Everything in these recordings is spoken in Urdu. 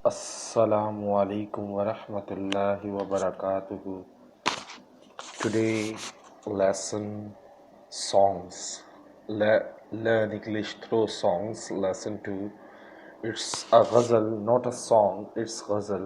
Assalamu alaikum wa rahmatullahi wa barakatuhu. Today, lesson songs. Learn English through songs. Lesson 2. It's a ghazal, not a song. It's ghazal.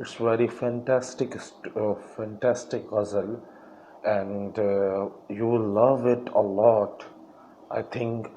It's very fantastic ghazal, and you will love it a lot. I think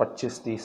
25-30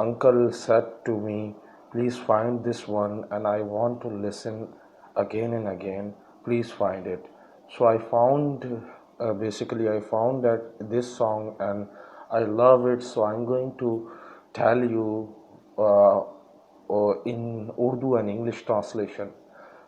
uncle said to me, please find this one, and I want to listen again and again. Please find it. So I found, I found that this song, and I love it. So I'm going to tell you in Urdu and English translation.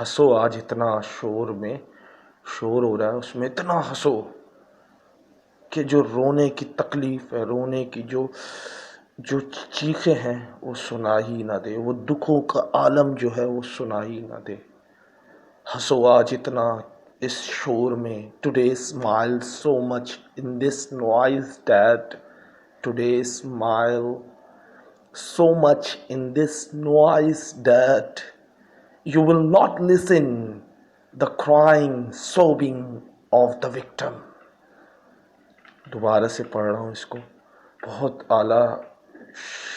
ہنسو آج اتنا شور میں شور ہو رہا ہے، اس میں اتنا ہنسو کہ جو رونے کی تکلیف ہے، رونے کی جو چیخیں ہیں وہ سنا ہی نہ دے، وہ دکھوں کا عالم جو ہے وہ سنا ہی نہ دے۔ ہنسو آج اتنا اس شور میں، today smile so much in this noise that today smile so much in this noise that you will not listen the crying sobbing of the victim۔ دوبارہ سے پڑھ رہا ہوں اس کو، بہت اعلیٰ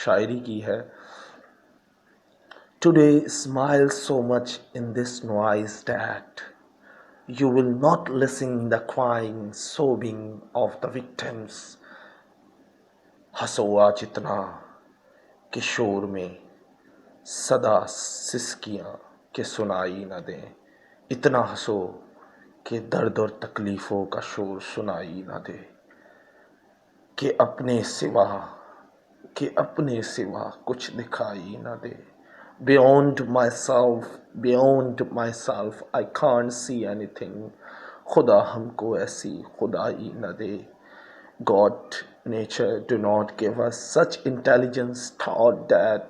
شاعری کی ہے۔ Today smile so much in this noise that you will not listen the crying sobbing of the victims۔ ہنسو آج اتنا کہ شور میں صدا سسکیاں کہ سنائی نہ دیں، اتنا ہنسو کہ درد اور تکلیفوں کا شور سنائی نہ دے، کہ اپنے سوا کچھ دکھائی نہ دے۔ Beyond myself I can't see anything۔ خدا ہم کو ایسی خدائی نہ دے۔ God, nature do not give us such intelligence thought that۔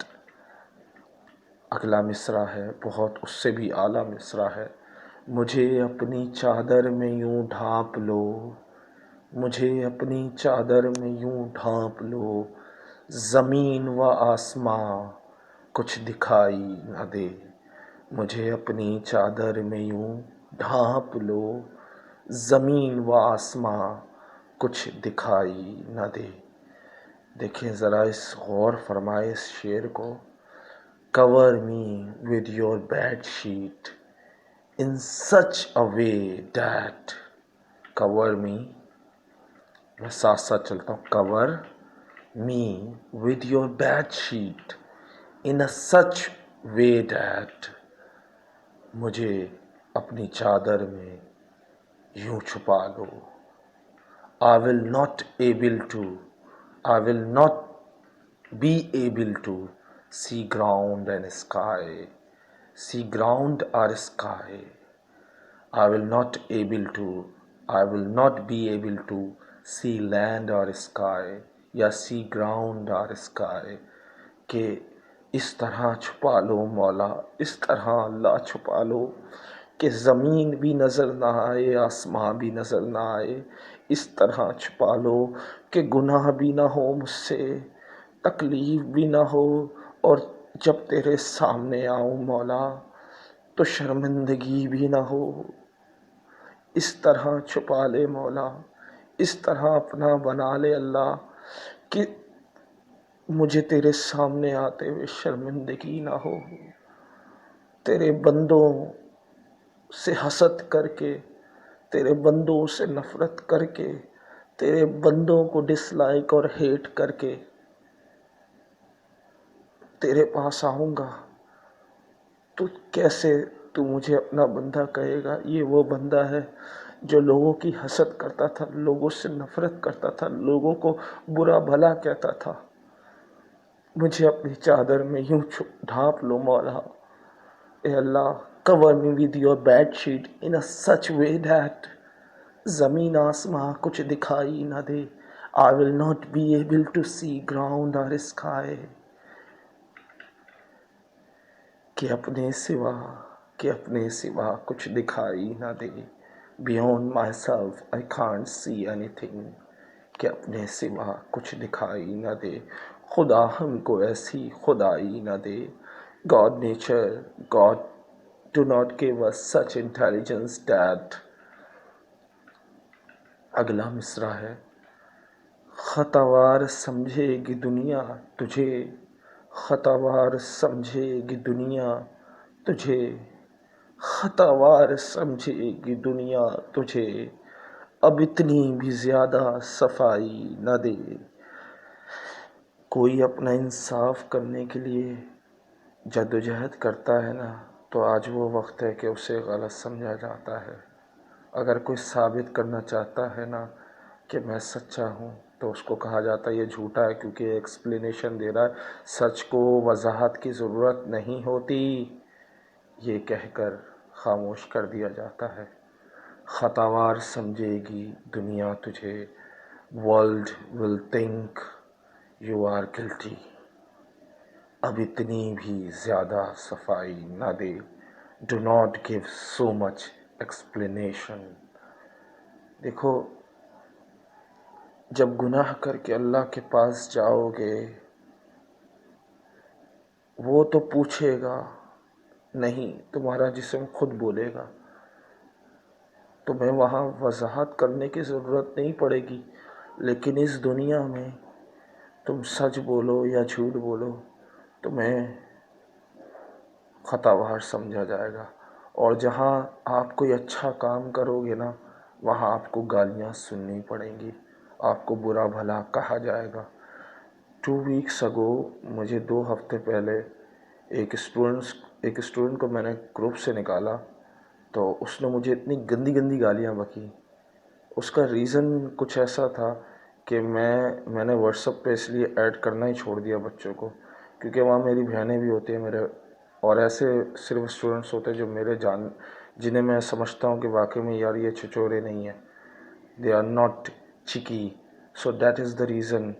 اگلا مصرع ہے بہت اس سے بھی اعلیٰ مصرع ہے۔ مجھے اپنی چادر میں یوں ڈھانپ لو، مجھے اپنی چادر میں یوں ڈھانپ لو، زمین و آسماں کچھ دکھائی نہ دے۔ مجھے اپنی چادر میں یوں ڈھانپ لو، زمین و آسماں کچھ دکھائی نہ دے۔ دیکھیں ذرا، اس غور فرمائے اس شعر کو۔ Cover me with your bed sheet in such a way that۔ cover me، میں ساتھ ساتھ چلتا ہوں۔ cover me with your bed sheet in a such way that۔ مجھے اپنی چادر میں یوں چھپا لو۔ I will not be able to see ground and sky۔ see ground or sky۔ I will not be able to see land or sky یا see ground or sky۔ کہ اس طرح چھپا لو مولا، اس طرح اللہ چھپا لو کہ زمین بھی نظر نہ آئے، آسمان بھی نظر نہ آئے۔ اس طرح چھپا لو کہ گناہ بھی نہ ہو مجھ سے، تکلیف بھی نہ ہو، اور جب تیرے سامنے آؤں مولا تو شرمندگی بھی نہ ہو۔ اس طرح چھپا لے مولا، اس طرح اپنا بنا لے اللہ کہ مجھے تیرے سامنے آتے ہوئے شرمندگی نہ ہو۔ تیرے بندوں سے حسد کر کے، تیرے بندوں سے نفرت کر کے، تیرے بندوں کو ڈس لائک اور ہیٹ کر کے تیرے پاس آؤں گا تو کیسے تو مجھے اپنا بندہ کہے گا؟ یہ وہ بندہ ہے جو لوگوں کی حسد کرتا تھا، لوگوں سے نفرت کرتا تھا، لوگوں کو برا بھلا کہتا تھا۔ مجھے اپنی چادر میں یوں ڈھانپ لو مولا، اے اللہ۔ cover me with your bed sheet in a such way that زمین آسماں کچھ دکھائی نہ دے۔ I will not be able to see ground or sky۔ کہ اپنے سوا کچھ دکھائی نہ دے۔ Beyond myself I can't see anything۔ کہ اپنے سوا کچھ دکھائی نہ دے، خدا ہم کو ایسی خدائی نہ دے۔ God, nature, God do not give us such intelligence that۔ اگلا مصرع ہے۔ خطاوار سمجھے گی دنیا تجھے، خطاوار سمجھے گی دنیا تجھے، خطاوار سمجھے گی دنیا تجھے، اب اتنی بھی زیادہ صفائی نہ دے۔ کوئی اپنا انصاف کرنے کے لیے جدوجہد کرتا ہے نا، تو آج وہ وقت ہے کہ اسے غلط سمجھا جاتا ہے۔ اگر کوئی ثابت کرنا چاہتا ہے نا کہ میں سچا ہوں، تو اس کو کہا جاتا ہے یہ جھوٹا ہے، کیونکہ ایکسپلینیشن دے رہا ہے، سچ کو وضاحت کی ضرورت نہیں ہوتی۔ یہ کہہ کر خاموش کر دیا جاتا ہے. خطاوار سمجھے گی دنیا تجھے, world will think you are guilty. اب اتنی بھی زیادہ صفائی نہ دے, do not give so much explanation. دیکھو, جب گناہ کر کے اللہ کے پاس جاؤ گے وہ تو پوچھے گا نہیں, تمہارا جسم خود بولے گا. تمہیں وہاں وضاحت کرنے کی ضرورت نہیں پڑے گی. لیکن اس دنیا میں تم سچ بولو یا جھوٹ بولو تمہیں خطاوار سمجھا جائے گا. اور جہاں آپ کوئی اچھا کام کرو گے نا, وہاں آپ کو گالیاں سننی پڑیں گی, آپ کو برا بھلا کہا جائے گا. 2 weeks ago, مجھے 2 ہفتے پہلے ایک اسٹوڈنٹ کو میں نے گروپ سے نکالا تو اس نے مجھے اتنی گندی گندی گالیاں بکی. اس کا ریزن کچھ ایسا تھا کہ میں نے واٹس ایپ پہ اس لیے ایڈ کرنا ہی چھوڑ دیا بچوں کو, کیونکہ وہاں میری بہنیں بھی ہوتی ہیں میرے, اور ایسے صرف اسٹوڈنٹس ہوتے ہیں جو جنہیں میں سمجھتا ہوں کہ واقعی میں یار یہ چھچورے نہیں ہیں, they are not cheeky, so that is the reason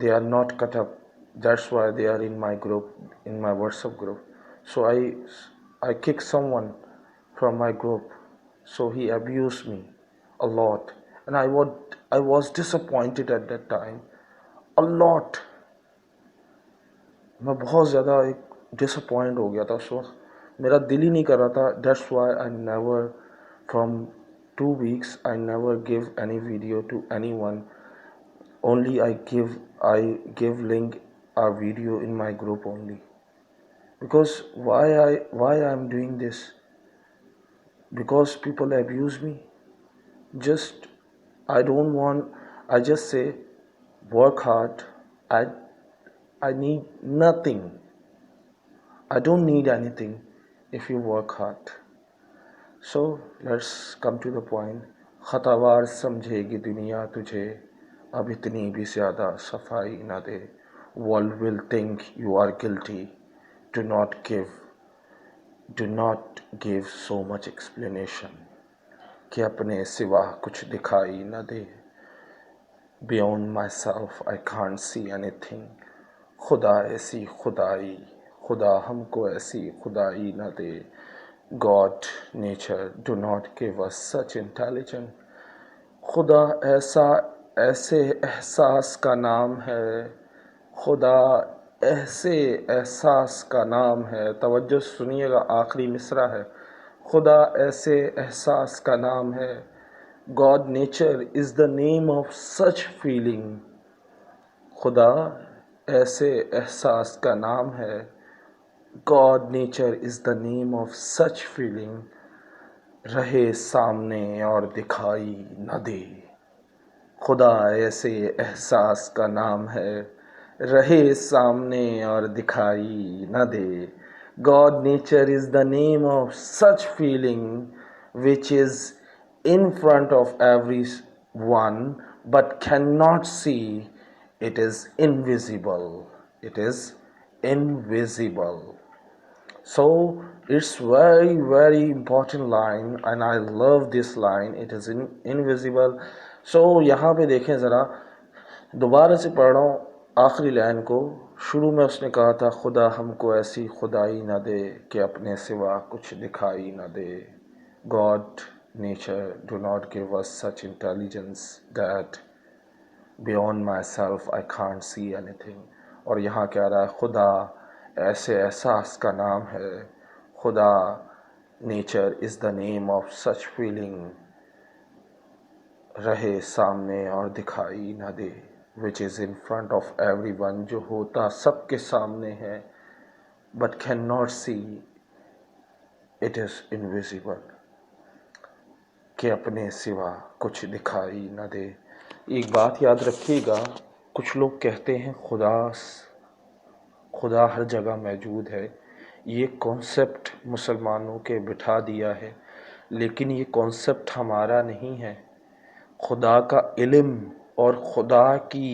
they are not cut up, that's why they are in my group, in my WhatsApp group. So I kicked someone from my group, so he abused me a lot, and I was disappointed at that time a lot. میں بہت زیادہ ڈس اپوائنٹ ہو گیا تھا اس وقت, میرا دل ہی نہیں کر رہا تھا. That's why I never from 2 weeks I never give any video to anyone. Only I give link a video in my group only. Because why I am doing this? Because people abuse me. Just I don't want. I just say work hard. I need nothing. I don't need anything if you work hard. So let's come to the point. خطاوار سمجھے گی دنیا تجھے, اب اتنی بھی زیادہ صفائی نہ دے. World will think you are guilty. Do not give so much explanation. کہ اپنے سوا کچھ دکھائی نہ دے. Beyond myself I can't see anything. خدا ایسی خدائی, خدا ہم کو ایسی خدائی نہ دے. God, nature, do not give us such intelligence. خدا ایسے احساس کا نام ہے, خدا ایسے احساس کا نام ہے. توجہ سنیے گا, آخری مصرع ہے. خدا ایسے احساس کا نام ہے. God, nature is the name of such feeling. خدا ایسے احساس کا نام ہے. God, nature is the name of such feeling. رہے سامنے اور دکھائی نہ دے. خدا ایسے احساس کا نام ہے, رہے سامنے اور دکھائی نہ دے. God, nature is the name of such feeling which is in front of everyone but cannot see. It is invisible. It is invisible. So it's very very important line and I love this line. It is invisible. So یہاں پہ دیکھیں ذرا, دوبارہ سے پڑھ رہا ہوں آخری لائن کو. شروع میں اس نے کہا تھا خدا ہم کو ایسی خدائی نہ دے کہ اپنے سوا کچھ دکھائی نہ دے. God, nature, do not give us such intelligence that beyond myself I can't see anything. اور یہاں کہہ رہا ہے خدا ایسے احساس کا نام ہے. خدا, nature is the name of such feeling. رہے سامنے اور دکھائی نہ دے. which is in front of everyone, جو ہوتا سب کے سامنے ہے but cannot see. It is invisible. کہ اپنے سوا کچھ دکھائی نہ دے. ایک بات یاد رکھیے گا, کچھ لوگ کہتے ہیں خدا ہر جگہ موجود ہے. یہ کانسیپٹ مسلمانوں کے بٹھا دیا ہے, لیکن یہ کانسیپٹ ہمارا نہیں ہے. خدا کا علم اور خدا کی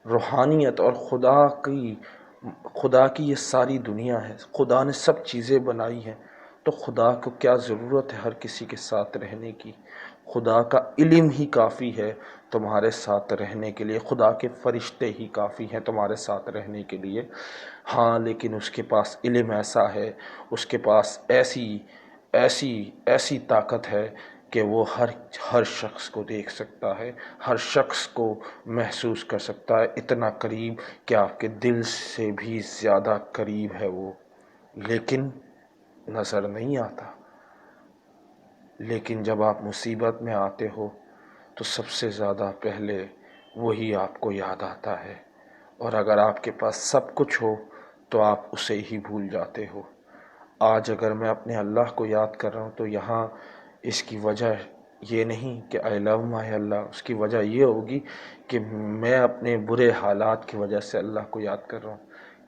روحانیت اور خدا کی یہ ساری دنیا ہے. خدا نے سب چیزیں بنائی ہیں. تو خدا کو کیا ضرورت ہے ہر کسی کے ساتھ رہنے کی؟ خدا کا علم ہی کافی ہے تمہارے ساتھ رہنے کے لیے، خدا کے فرشتے ہی کافی ہیں تمہارے ساتھ رہنے کے لیے. ہاں لیکن اس کے پاس علم ایسا ہے، اس کے پاس ایسی طاقت ہے کہ وہ ہر شخص کو دیکھ سکتا ہے، ہر شخص کو محسوس کر سکتا ہے، اتنا قریب کہ آپ کے دل سے بھی زیادہ قریب ہے وہ، لیکن نظر نہیں آتا. لیکن جب آپ مصیبت میں آتے ہو تو سب سے زیادہ پہلے وہی آپ کو یاد آتا ہے، اور اگر آپ کے پاس سب کچھ ہو تو آپ اسے ہی بھول جاتے ہو. آج اگر میں اپنے اللہ کو یاد کر رہا ہوں تو یہاں اس کی وجہ یہ نہیں کہ I love my اللہ، اس کی وجہ یہ ہوگی کہ میں اپنے برے حالات کی وجہ سے اللہ کو یاد کر رہا ہوں.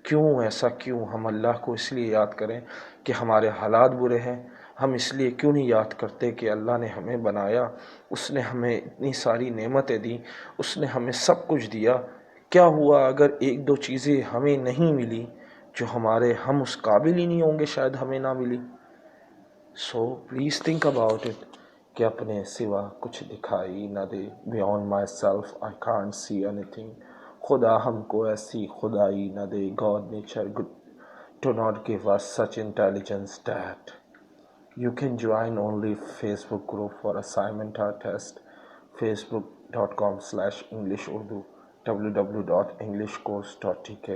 کیوں ایسا؟ کیوں ہم اللہ کو اس لیے یاد کریں کہ ہمارے حالات برے ہیں؟ ہم اس لیے کیوں نہیں یاد کرتے کہ اللہ نے ہمیں بنایا، اس نے ہمیں اتنی ساری نعمتیں دی، اس نے ہمیں سب کچھ دیا. کیا ہوا اگر ایک دو چیزیں ہمیں نہیں ملی جو ہم اس قابل ہی نہیں ہوں گے، شاید ہمیں نہ ملی. So please think about it کہ اپنے سوا کچھ دکھائی نہ دے. Beyond myself I can't see anything. خدا ہم کو ایسی خدائی نہ دے. God nature do not give us such intelligence that you can join only Facebook group for assignment or test. facebook.com/English Urdu, www.englishcourse.tk.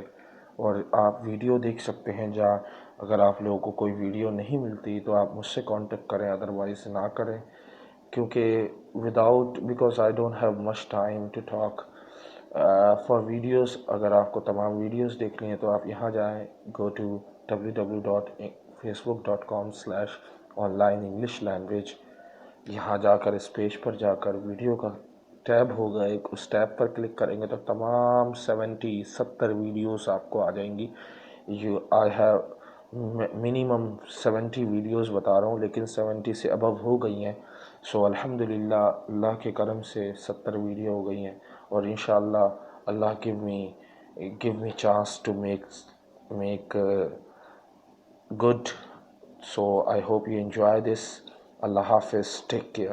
اور آپ ویڈیو دیکھ سکتے ہیں جہاں اگر آپ لوگوں کو کوئی ویڈیو نہیں ملتی تو آپ مجھ سے کانٹیکٹ کریں، ادروائز نہ کریں، کیونکہ because I don't have much time to talk for videos. اگر آپ کو تمام ویڈیوز دیکھنی ہیں تو آپ یہاں جائیں، go to www.facebook.com/online English language. یہاں جا کر اس پیج پر جا کر ویڈیو کا ٹیب ہوگا ایک، اس ٹیب پر کلک کریں گے تو تمام 70 ویڈیوز آپ کو آ جائیں گی. آئی ہیو منیمم 70 ویڈیوز بتا رہا ہوں، لیکن 70 سے ابو ہو گئی ہیں. سو الحمدللہ اللہ کے کرم سے 70 ویڈیو ہو گئی ہیں، اور انشاءاللہ اللہ give me chance to make good. So I hope you enjoy this. Allah Hafiz, take care.